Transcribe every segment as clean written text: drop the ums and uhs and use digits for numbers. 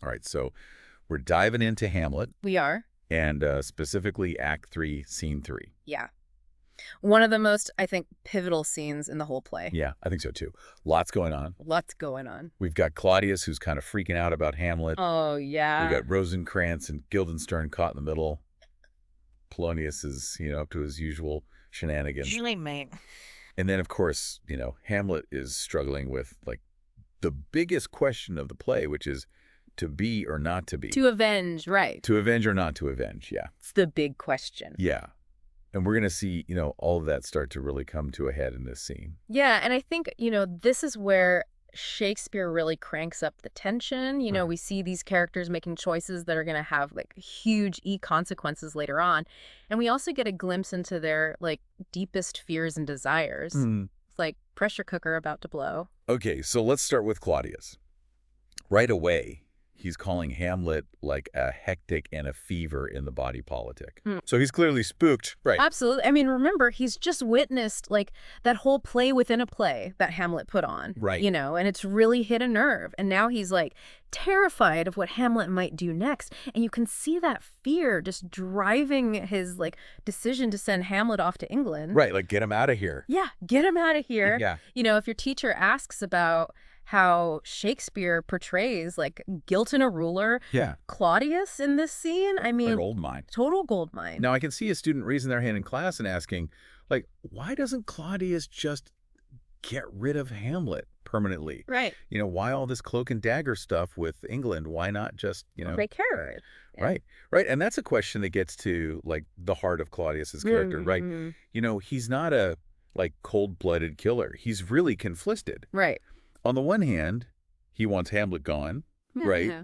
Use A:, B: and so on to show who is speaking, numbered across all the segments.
A: All right, so we're diving into Hamlet,
B: We are.
A: and specifically Act 3, Scene 3.
B: Yeah. One of the most, I think, pivotal scenes in the whole play.
A: Yeah, I think so too. Lots going on.
B: Lots going on.
A: We've got Claudius, who's kind of freaking out about Hamlet.
B: Oh,
A: We've
B: yeah.
A: got Rosencrantz and Guildenstern caught in the middle. Polonius is, up to his usual shenanigans.
C: Really, mate.
A: And then, of course, Hamlet is struggling with, like, the biggest question of the play, which is to be or not to be.
B: To avenge, right.
A: To avenge or not to avenge, yeah.
B: It's the big question.
A: Yeah. And we're going to see, all of that start to really come to a head in this scene.
B: Yeah, and I think, this is where Shakespeare really cranks up the tension.
A: Right.
B: We see these characters making choices that are going to have, like, huge consequences later on. And we also get a glimpse into their, like, deepest fears and desires. It's like pressure cooker about to blow.
A: Okay, so let's start with Claudius. Right away, he's calling Hamlet like a hectic and a fever in the body politic. So he's clearly spooked. Right.
B: Absolutely. I mean, remember, he's just witnessed, like, that whole play within a play that Hamlet put on.
A: Right.
B: And it's really hit a nerve. And now he's, like, terrified of what Hamlet might do next. And you can see that fear just driving his, like, decision to send Hamlet off to England.
A: Right, like, get him out of here.
B: Yeah, get him out of here.
A: Yeah.
B: If your teacher asks about how Shakespeare portrays, like, guilt in a ruler,
A: Yeah.
B: Claudius in this scene, I mean,
A: Like gold mine.
B: total gold mine.
A: Now, I can see a student raising their hand in class and asking, like, why doesn't Claudius just get rid of Hamlet permanently?
B: Right.
A: Why all this cloak and dagger stuff with England? Why not just,
B: Great character. Yeah.
A: Right, right. And that's a question that gets to, like, the heart of Claudius's character, right? He's not a, like, cold-blooded killer. He's really conflicted.
B: Right.
A: On the one hand, he wants Hamlet gone, right?
B: Yeah.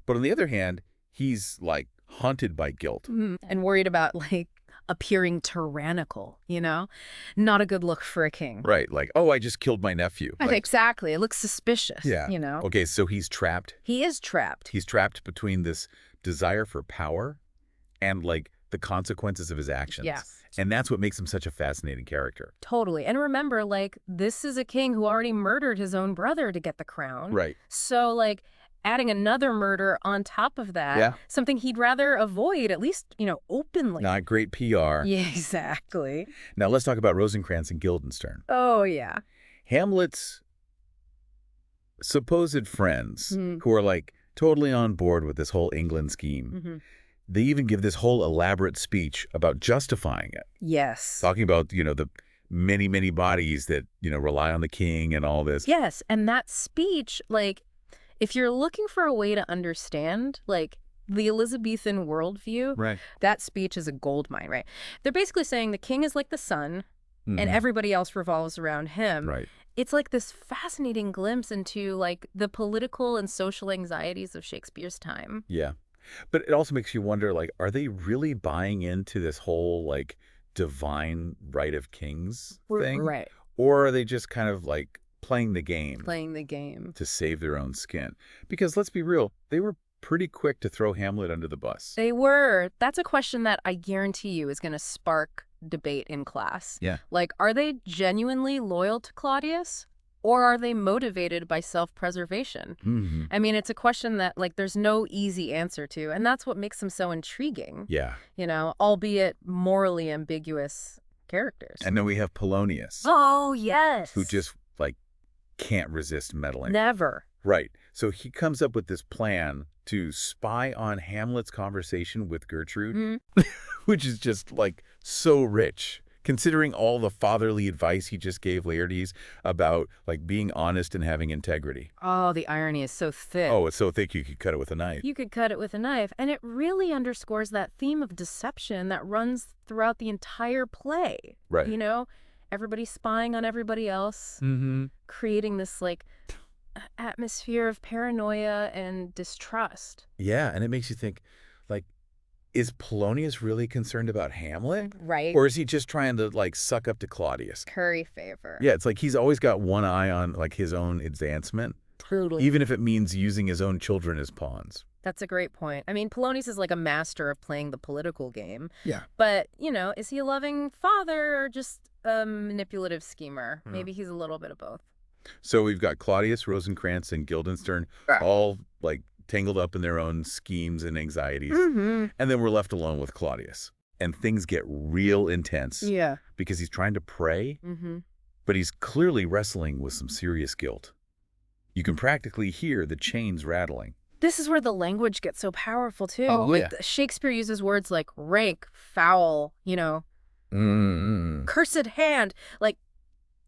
A: But on the other hand, he's, like, haunted by guilt.
B: And worried about, like, appearing tyrannical, Not a good look for a king.
A: Right, like, oh, I just killed my nephew. Like,
B: Exactly. It looks suspicious,
A: yeah. Okay, so he's trapped.
B: He is trapped.
A: He's trapped between this desire for power and, like, the consequences of his actions.
B: Yeah.
A: And that's what makes him such a fascinating character.
B: Totally. And remember, like, this is a king who already murdered his own brother to get the crown.
A: Right.
B: So, like, adding another murder on top of that, something he'd rather avoid, at least, openly.
A: Not great PR.
B: Yeah, exactly.
A: Now, let's talk about Rosencrantz and Guildenstern.
B: Oh, yeah.
A: Hamlet's supposed friends who are, like, totally on board with this whole England scheme. They even give this whole elaborate speech about justifying it.
B: Yes.
A: Talking about, the many, many bodies that, rely on the king and all this.
B: Yes. And that speech, like, if you're looking for a way to understand, like, the Elizabethan worldview,
A: Right.
B: that speech is a gold mine, right? They're basically saying the king is like the sun and everybody else revolves around him.
A: Right.
B: It's like this fascinating glimpse into, like, the political and social anxieties of Shakespeare's time.
A: Yeah. But it also makes you wonder, like, are they really buying into this whole, like, divine right of kings thing?
B: Right.
A: Or are they just kind of, like, playing the game
B: Playing the game.
A: to save their own skin? Because let's be real, they were pretty quick to throw Hamlet under the bus.
B: They were. That's a question that I guarantee you is going to spark debate in class.
A: Yeah.
B: Like, are they genuinely loyal to Claudius? Or are they motivated by self-preservation? I mean, it's a question that, like, there's no easy answer to. And that's what makes them so intriguing.
A: Yeah.
B: Albeit morally ambiguous characters.
A: And then we have Polonius.
B: Oh, yes.
A: Who just, like, can't resist meddling.
B: Never.
A: Right. So he comes up with this plan to spy on Hamlet's conversation with Gertrude, which is just, like, so rich. Considering all the fatherly advice he just gave Laertes about, like, being honest and having integrity.
B: Oh, the irony is so thick.
A: Oh, it's so thick you could cut it with a knife.
B: You could cut it with a knife. And it really underscores that theme of deception that runs throughout the entire play.
A: Right.
B: Everybody spying on everybody else, creating this, like, atmosphere of paranoia and distrust.
A: Yeah, and it makes you think, like, is Polonius really concerned about Hamlet?
B: Right.
A: Or is he just trying to, like, suck up to Claudius?
B: Curry favor.
A: Yeah, it's like he's always got one eye on, like, his own advancement.
B: Totally.
A: Even if it means using his own children as pawns.
B: That's a great point. I mean, Polonius is like a master of playing the political game.
A: Yeah.
B: But, is he a loving father or just a manipulative schemer? Maybe he's a little bit of both.
A: So we've got Claudius, Rosencrantz, and Guildenstern all, like, tangled up in their own schemes and anxieties.
B: Mm-hmm.
A: And then we're left alone with Claudius. And things get real intense.
B: Yeah.
A: Because he's trying to pray,
B: Mm-hmm.
A: but he's clearly wrestling with some serious guilt. You can practically hear the chains rattling.
B: This is where the language gets so powerful, too.
A: Oh,
B: like,
A: yeah.
B: Shakespeare uses words like rank, foul, cursed hand, like,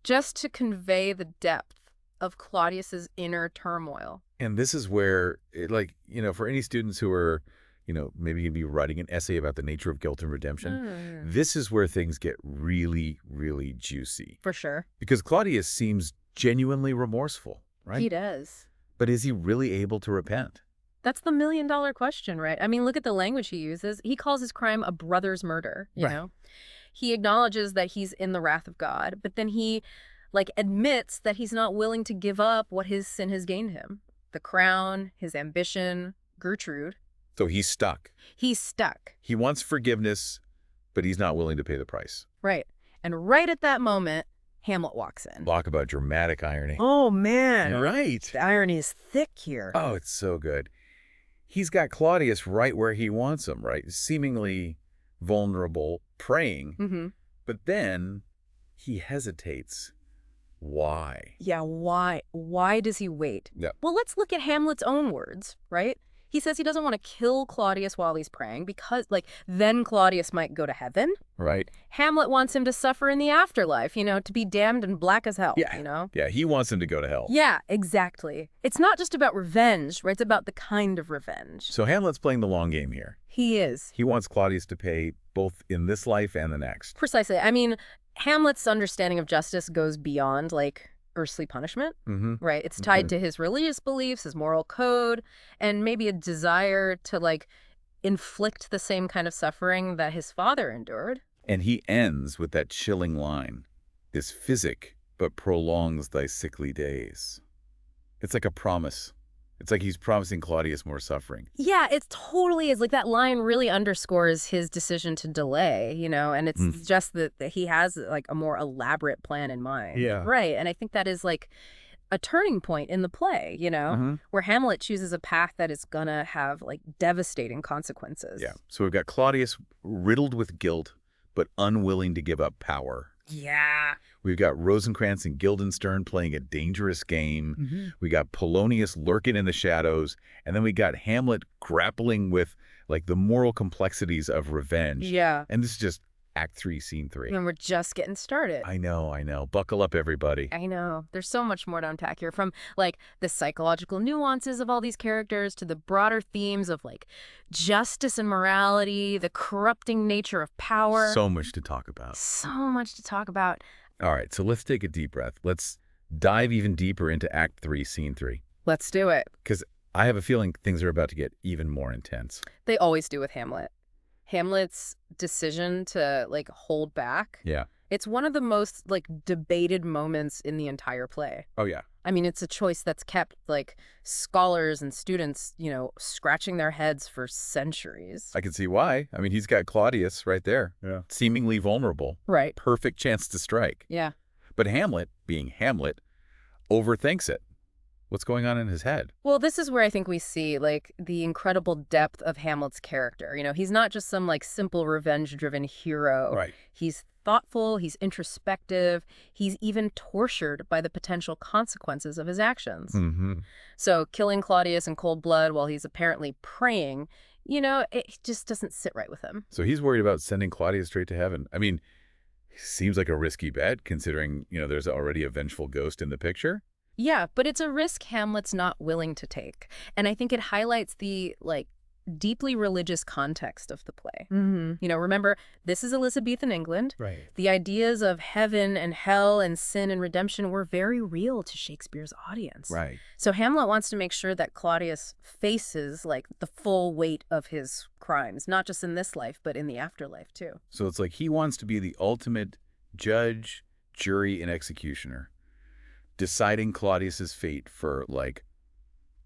B: just to convey the depth of Claudius's inner turmoil.
A: And this is where, for any students who are, maybe you'd be writing an essay about the nature of guilt and redemption, this is where things get really, really juicy.
B: For sure.
A: Because Claudius seems genuinely remorseful, right?
B: He does.
A: But is he really able to repent?
B: That's the million-dollar question, right? I mean, look at the language he uses. He calls his crime a brother's murder, you know? He acknowledges that he's in the wrath of God, but then he, admits that he's not willing to give up what his sin has gained him. The crown, his ambition, Gertrude.
A: So he's stuck.
B: He's stuck.
A: He wants forgiveness, but he's not willing to pay the price.
B: Right. And right at that moment, Hamlet walks in.
A: Talk about dramatic irony.
B: Oh, man.
A: Right.
B: The irony is thick here.
A: Oh, it's so good. He's got Claudius right where he wants him, right? Seemingly vulnerable, praying.
B: Mm-hmm.
A: But then he hesitates. Why?
B: Yeah, why? Why does he wait?
A: Yeah.
B: Well, let's look at Hamlet's own words, right? He says he doesn't want to kill Claudius while he's praying because, then Claudius might go to heaven.
A: Right.
B: Hamlet wants him to suffer in the afterlife, to be damned and black as hell,
A: Yeah, he wants him to go to hell.
B: Yeah, exactly. It's not just about revenge, right? It's about the kind of revenge.
A: So Hamlet's playing the long game here.
B: He is.
A: He wants Claudius to pay both in this life and the next.
B: Precisely. I mean, Hamlet's understanding of justice goes beyond, earthly punishment, right? It's tied to his religious beliefs, his moral code, and maybe a desire to, inflict the same kind of suffering that his father endured.
A: And he ends with that chilling line, "Is physic, but prolongs thy sickly days." It's like a promise. It's like he's promising Claudius more suffering.
B: Yeah, it totally is. That line really underscores his decision to delay, and it's just that he has, a more elaborate plan in mind.
A: Yeah.
B: Right, and I think that is, a turning point in the play, where Hamlet chooses a path that is gonna have, devastating consequences.
A: Yeah, so we've got Claudius riddled with guilt, but unwilling to give up power.
B: Yeah.
A: We've got Rosencrantz and Guildenstern playing a dangerous game. We got Polonius lurking in the shadows. And then we got Hamlet grappling with, the moral complexities of revenge.
B: Yeah.
A: And this is just Act 3, Scene 3.
B: And we're just getting started.
A: I know. Buckle up, everybody.
B: I know. There's so much more to unpack here, from, the psychological nuances of all these characters to the broader themes of, justice and morality, the corrupting nature of power.
A: So much to talk about.
B: So much to talk about.
A: All right, so let's take a deep breath. Let's dive even deeper into Act 3, Scene 3.
B: Let's do it.
A: Because I have a feeling things are about to get even more intense.
B: They always do with Hamlet. Hamlet's decision to, hold back.
A: Yeah.
B: It's one of the most, debated moments in the entire play.
A: Oh, yeah.
B: I mean, it's a choice that's kept, scholars and students, scratching their heads for centuries.
A: I can see why. I mean, he's got Claudius right there. Yeah. Seemingly vulnerable.
B: Right.
A: Perfect chance to strike.
B: Yeah.
A: But Hamlet, being Hamlet, overthinks it. What's going on in his head?
B: Well, this is where I think we see, the incredible depth of Hamlet's character. He's not just some, simple revenge-driven hero.
A: Right.
B: He's thoughtful, he's introspective, he's even tortured by the potential consequences of his actions. So killing Claudius in cold blood while he's apparently praying, it just doesn't sit right with him.
A: So he's worried about sending Claudius straight to heaven. I mean, seems like a risky bet considering, there's already a vengeful ghost in the picture.
B: Yeah, but it's a risk Hamlet's not willing to take. And I think it highlights the, deeply religious context of the play. Remember, this is Elizabethan England.
A: Right.
B: The ideas of heaven and hell and sin and redemption were very real to Shakespeare's audience.
A: Right.
B: So Hamlet wants to make sure that Claudius faces, the full weight of his crimes, not just in this life, but in the afterlife, too.
A: So it's like he wants to be the ultimate judge, jury, and executioner, deciding Claudius's fate for,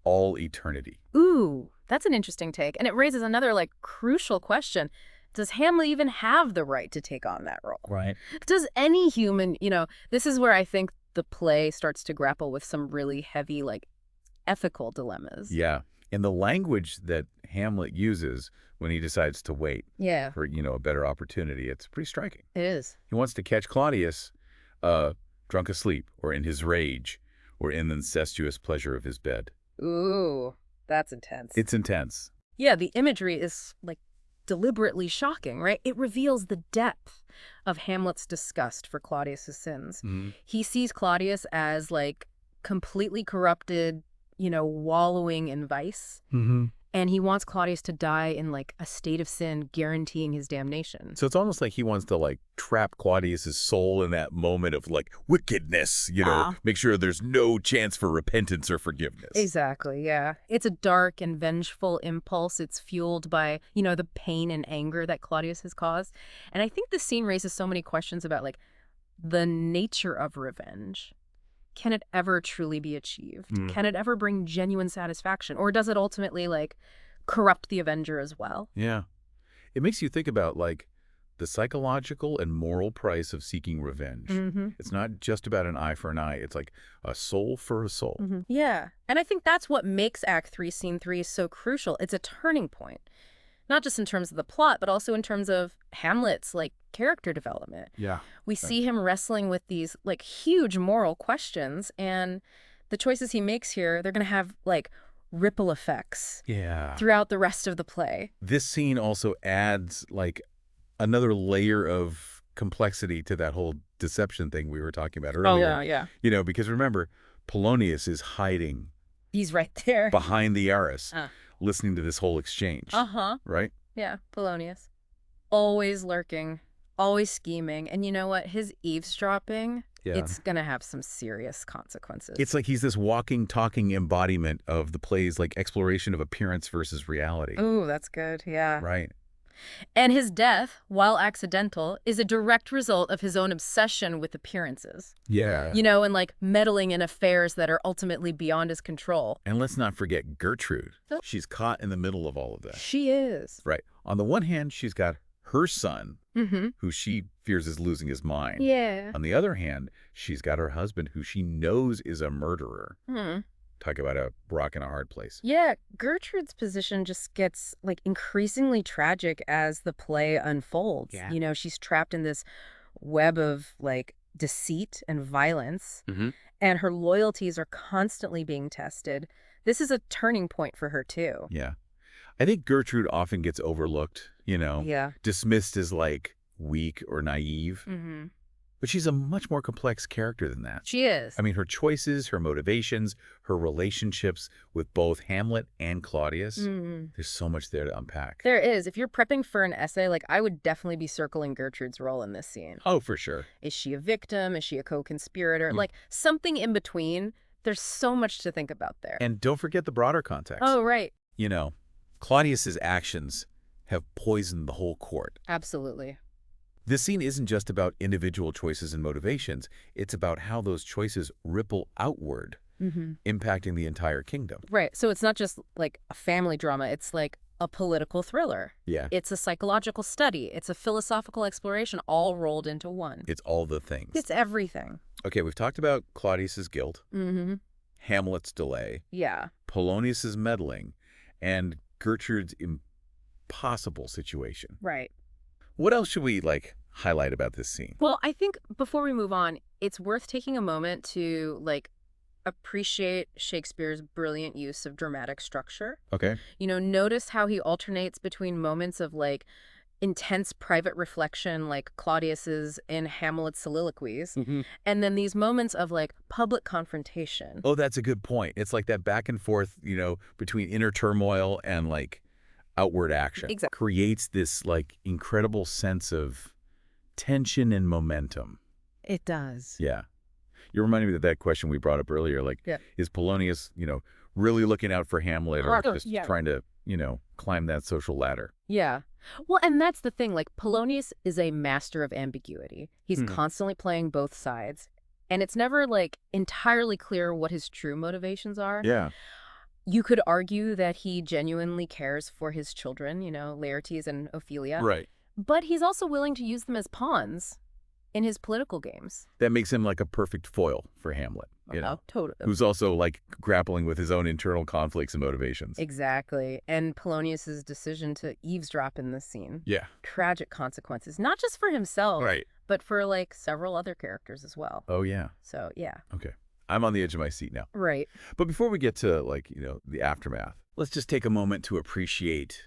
A: all eternity.
B: Ooh, that's an interesting take. And it raises another, crucial question. Does Hamlet even have the right to take on that role?
A: Right.
B: Does any human, this is where I think the play starts to grapple with some really heavy, ethical dilemmas.
A: Yeah. And the language that Hamlet uses when he decides to wait
B: Yeah,
A: for, a better opportunity, it's pretty striking.
B: it is.
A: He wants to catch Claudius drunk asleep or in his rage or in the incestuous pleasure of his bed.
B: Ooh, that's intense.
A: It's intense.
B: Yeah, the imagery is, like, deliberately shocking, right? It reveals the depth of Hamlet's disgust for Claudius's sins.
A: Mm-hmm.
B: He sees Claudius as, like, completely corrupted, wallowing in vice.
A: Mm-hmm.
B: And he wants Claudius to die in, like, a state of sin, guaranteeing his damnation.
A: So it's almost like he wants to, like, trap Claudius's soul in that moment of, like, wickedness, make sure there's no chance for repentance or forgiveness.
B: Exactly, yeah. It's a dark and vengeful impulse. It's fueled by, the pain and anger that Claudius has caused. And I think this scene raises so many questions about, like, the nature of revenge. Can it ever truly be achieved? Can it ever bring genuine satisfaction? Or does it ultimately, like, corrupt the avenger as well?
A: Yeah. It makes you think about, like, the psychological and moral price of seeking revenge.
B: Mm-hmm.
A: It's not just about an eye for an eye. It's like a soul for a soul.
B: Mm-hmm. Yeah. And I think that's what makes Act 3, Scene 3 so crucial. It's a turning point. Not just in terms of the plot, but also in terms of Hamlet's, like, character development.
A: Yeah.
B: We see him wrestling with these, like, huge moral questions, and the choices he makes here, they're going to have, like, ripple effects throughout the rest of the play.
A: This scene also adds, like, another layer of complexity to that whole deception thing we were talking about earlier.
B: Oh, yeah.
A: Because remember, Polonius is hiding.
B: He's right there.
A: Behind the arras, listening to this whole exchange.
B: Uh-huh.
A: Right?
B: Yeah, Polonius. Always lurking, always scheming. And you know what? His eavesdropping, it's going to have some serious consequences.
A: It's like he's this walking, talking embodiment of the play's, like, exploration of appearance versus reality.
B: Ooh, that's good. Yeah.
A: Right.
B: And his death, while accidental, is a direct result of his own obsession with appearances.
A: Yeah.
B: And, like, meddling in affairs that are ultimately beyond his control.
A: And let's not forget Gertrude. She's caught in the middle of all of that.
B: She is.
A: Right. On the one hand, she's got her son, who she fears is losing his mind.
B: Yeah.
A: On the other hand, she's got her husband, who she knows is a murderer. Talk about a rock in a hard place.
B: Yeah, Gertrude's position just gets, like, increasingly tragic as the play unfolds.
A: Yeah.
B: She's trapped in this web of, like, deceit and violence, and her loyalties are constantly being tested. This is a turning point for her, too.
A: Yeah. I think Gertrude often gets overlooked, dismissed as, like, weak or naive. But she's a much more complex character than that.
B: She is.
A: I mean, her choices, her motivations, her relationships with both Hamlet and Claudius, there's so much there to unpack.
B: There is. If you're prepping for an essay, like, I would definitely be circling Gertrude's role in this scene.
A: Oh, for sure.
B: Is she a victim? Is she a co-conspirator? Like, something in between. There's so much to think about there.
A: And don't forget the broader context.
B: Oh, right.
A: Claudius's actions have poisoned the whole court.
B: Absolutely.
A: This scene isn't just about individual choices and motivations. It's about how those choices ripple outward, impacting the entire kingdom.
B: Right. So it's not just, like, a family drama. It's, like, a political thriller.
A: Yeah.
B: It's a psychological study. It's a philosophical exploration all rolled into one.
A: It's all the things.
B: It's everything.
A: Okay, we've talked about Claudius's guilt, Hamlet's delay, Polonius's meddling, and Gertrude's impossible situation.
B: Right.
A: What else should we, like, highlight about this scene?
B: Well, I think before we move on, it's worth taking a moment to, like, appreciate Shakespeare's brilliant use of dramatic structure.
A: Okay.
B: Notice how he alternates between moments of, like, intense private reflection, like Claudius's in Hamlet's soliloquies, and then these moments of, like, public confrontation.
A: Oh, that's a good point. It's like that back and forth, between inner turmoil and, like, outward action.
B: Exactly.
A: Creates this, like, incredible sense of tension and momentum.
B: It does.
A: Yeah. You reminded me of that question we brought up earlier. Like, is Polonius, really looking out for Hamlet or just trying to, climb that social ladder?
B: Yeah. Well, and that's the thing. Like, Polonius is a master of ambiguity. He's constantly playing both sides. And it's never, like, entirely clear what his true motivations are.
A: Yeah.
B: You could argue that he genuinely cares for his children, Laertes and Ophelia.
A: Right.
B: But he's also willing to use them as pawns in his political games.
A: That makes him like a perfect foil for Hamlet. you know,
B: totally.
A: who's also like grappling with his own internal conflicts and motivations.
B: Exactly. And Polonius's decision to eavesdrop in this scene.
A: Yeah.
B: Tragic consequences, not just for himself,
A: Right.
B: but for like several other characters as well.
A: Oh, yeah.
B: So, yeah.
A: Okay. I'm on the edge of my seat now.
B: Right.
A: But before we get to, like, you know, the aftermath, let's just take a moment to appreciate,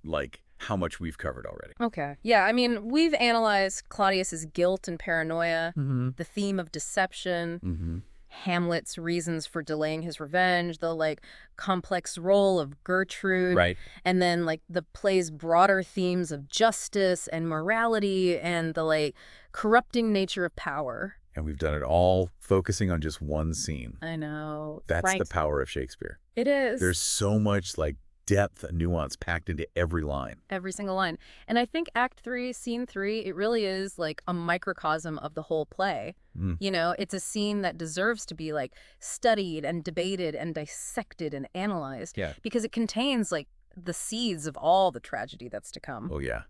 A: like, how much we've covered already.
B: Okay. Yeah, I mean, we've analyzed Claudius's guilt and paranoia, the theme of deception, Hamlet's reasons for delaying his revenge, the, like, complex role of Gertrude,
A: Right.
B: and then, like, the play's broader themes of justice and morality and the, like, corrupting nature of power.
A: And we've done it all focusing on just one scene.
B: I know.
A: That's the power of Shakespeare.
B: It is.
A: There's so much, like, depth and nuance packed into every line.
B: Every single line. And I think Act 3, Scene 3, it really is like a microcosm of the whole play. You know, it's a scene that deserves to be like studied and debated and dissected and analyzed.
A: Yeah.
B: Because it contains like the seeds of all the tragedy that's to come.
A: Oh, yeah.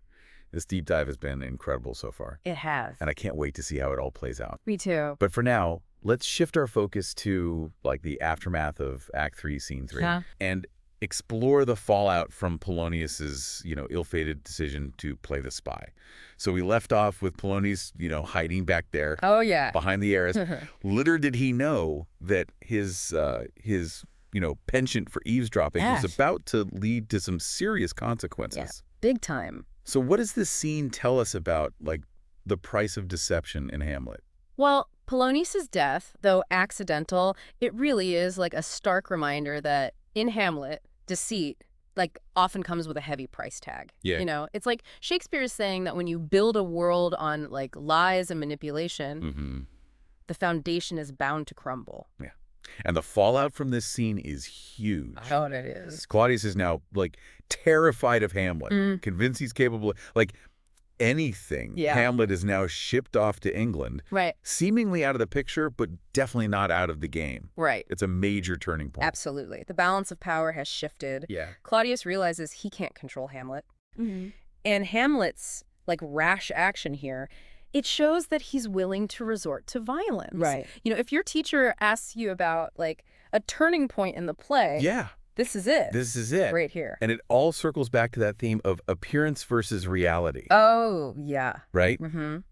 A: This deep dive has been incredible so far.
B: It has.
A: And I can't wait to see how it all plays out.
B: Me too.
A: But for now, let's shift our focus to, like, the aftermath of Act 3, Scene 3.
B: Yeah.
A: And explore the fallout from Polonius's, you know, ill-fated decision to play the spy. So we left off with Polonius, you know, hiding back there
B: Oh, yeah.
A: behind the arras. Little did he know that his you know, penchant for eavesdropping was about to lead to some serious consequences.
B: Yeah. Big time.
A: So what does this scene tell us about, like, the price of deception in Hamlet?
B: Well, Polonius's death, though accidental, it really is like a stark reminder that in Hamlet, deceit like often comes with a heavy price tag.
A: Yeah.
B: You know, it's like Shakespeare is saying that when you build a world on like lies and manipulation, the foundation is bound to crumble.
A: Yeah. And the fallout from this scene is huge.
B: Oh, it is.
A: Claudius is now, like, terrified of Hamlet, convinced he's capable of, like, anything.
B: Yeah.
A: Hamlet is now shipped off to England.
B: Right.
A: Seemingly out of the picture, but definitely not out of the game.
B: Right.
A: It's a major turning point.
B: Absolutely. The balance of power has shifted.
A: Yeah.
B: Claudius realizes he can't control Hamlet. And Hamlet's, like, rash action here, it shows that he's willing to resort to violence.
C: Right.
B: You know, if your teacher asks you about, like, a turning point in the play,
A: Yeah.
B: this is it.
A: This is it.
B: Right here.
A: And it all circles back to that theme of appearance versus reality.
B: Oh, yeah.
A: Right?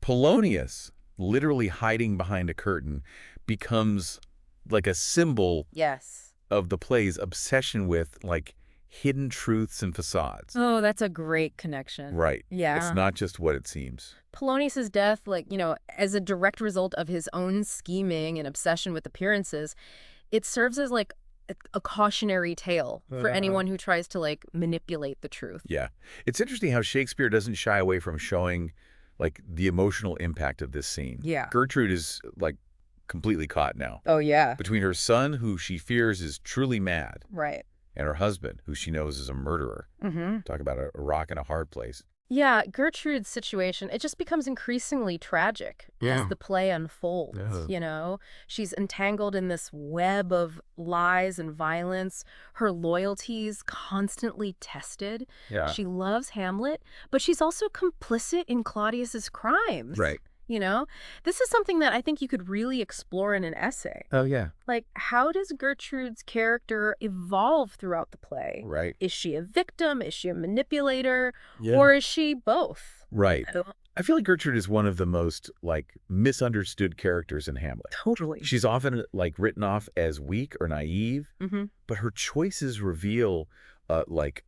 A: Polonius, literally hiding behind a curtain, becomes like a symbol
B: Yes.
A: of the play's obsession with, like, hidden truths and facades.
B: Oh, that's a great connection.
A: Right.
B: Yeah.
A: It's not just what it seems.
B: Polonius's death, like, you know, as a direct result of his own scheming and obsession with appearances, it serves as, like, a cautionary tale for anyone who tries to, like, manipulate the truth.
A: Yeah. It's interesting how Shakespeare doesn't shy away from showing, like, the emotional impact of this scene.
B: Yeah.
A: Gertrude is, like, completely caught now.
B: Oh, yeah.
A: Between her son, who she fears is truly mad,
B: Right.
A: and her husband, who she knows is a murderer. Talk about a rock and a hard place.
B: Yeah, Gertrude's situation, it just becomes increasingly tragic as the play unfolds, you know? She's entangled in this web of lies and violence. Her loyalties constantly tested.
A: Yeah.
B: She loves Hamlet, but she's also complicit in Claudius's crimes.
A: Right.
B: You know? This is something that I think you could really explore in an essay.
A: Oh, yeah.
B: Like, how does Gertrude's character evolve throughout the play?
A: Right.
B: Is she a victim? Is she a manipulator?
A: Yeah.
B: Or is she both?
A: Right. I feel like Gertrude is one of the most, like, misunderstood characters in Hamlet.
B: Totally.
A: She's often, like, written off as weak or naive, but her choices reveal, like,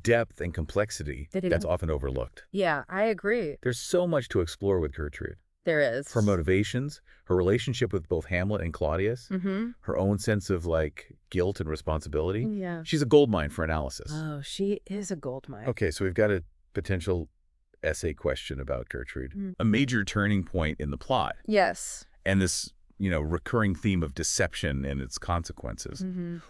A: depth and complexity that's often overlooked.
B: Yeah, I agree.
A: There's so much to explore with Gertrude.
B: There is.
A: Her motivations, her relationship with both Hamlet and Claudius, her own sense of, like, guilt and responsibility.
B: Yeah.
A: She's a goldmine for analysis.
B: Oh, she is a goldmine.
A: Okay, so we've got a potential essay question about Gertrude. A major turning point in the plot.
B: Yes.
A: And this, you know, recurring theme of deception and its consequences.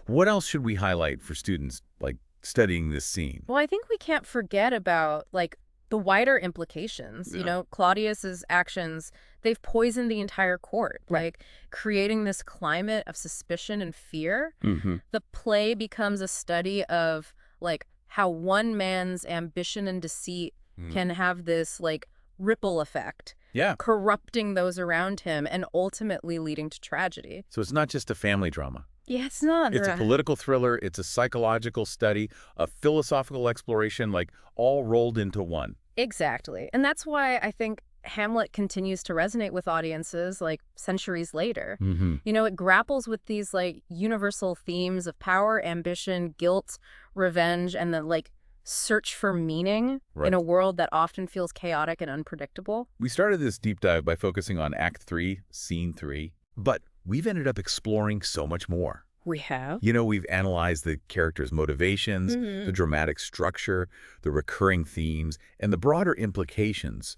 A: What else should we highlight for students, like, studying this scene?
B: Well, I think we can't forget about, like, the wider implications. You know, Claudius's actions, they've poisoned the entire court, like creating this climate of suspicion and fear. The play becomes a study of, like, how one man's ambition and deceit can have this, like, ripple effect
A: Yeah.
B: corrupting those around him and ultimately leading to tragedy.
A: So it's not just a family drama.
B: Yeah, it's not.
A: It's a political thriller, it's a psychological study, a philosophical exploration, like all rolled into one.
B: Exactly. And that's why I think Hamlet continues to resonate with audiences like centuries later. You know, it grapples with these like universal themes of power, ambition, guilt, revenge, and the like search for meaning in a world that often feels chaotic and unpredictable.
A: We started this deep dive by focusing on Act 3, Scene 3, but we've ended up exploring so much more.
B: We have.
A: You know, we've analyzed the characters' motivations, the dramatic structure, the recurring themes, and the broader implications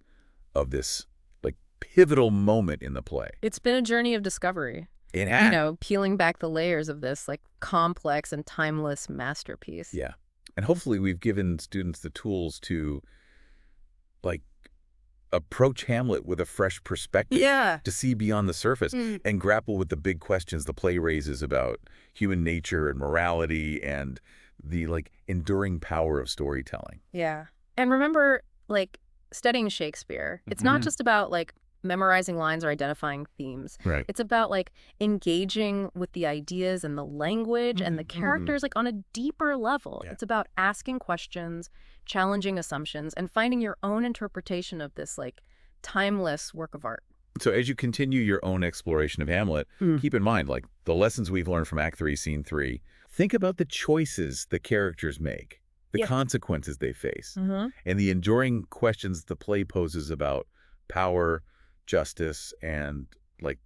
A: of this, like, pivotal moment in the play.
B: It's been a journey of discovery.
A: It has.
B: You know, peeling back the layers of this, like, complex and timeless masterpiece.
A: Yeah. And hopefully we've given students the tools to, like, approach Hamlet with a fresh perspective.
B: Yeah.
A: To see beyond the surface and grapple with the big questions the play raises about human nature and morality and the, like, enduring power of storytelling.
B: Yeah. And remember, like, studying Shakespeare, it's not just about, like, memorizing lines or identifying themes.
A: Right.
B: It's about, like, engaging with the ideas and the language and the characters, like, on a deeper level.
A: Yeah.
B: It's about asking questions, challenging assumptions, and finding your own interpretation of this, like, timeless work of art.
A: So as you continue your own exploration of Hamlet, keep in mind, like, the lessons we've learned from Act 3, Scene 3. Think about the choices the characters make, the consequences they face, and the enduring questions the play poses about power, justice, and, like,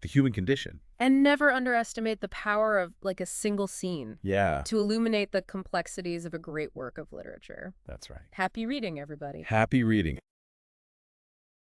A: the human condition.
B: And never underestimate the power of, like, a single scene.
A: Yeah.
B: To illuminate the complexities of a great work of literature.
A: That's right.
B: Happy reading, everybody.
A: Happy reading.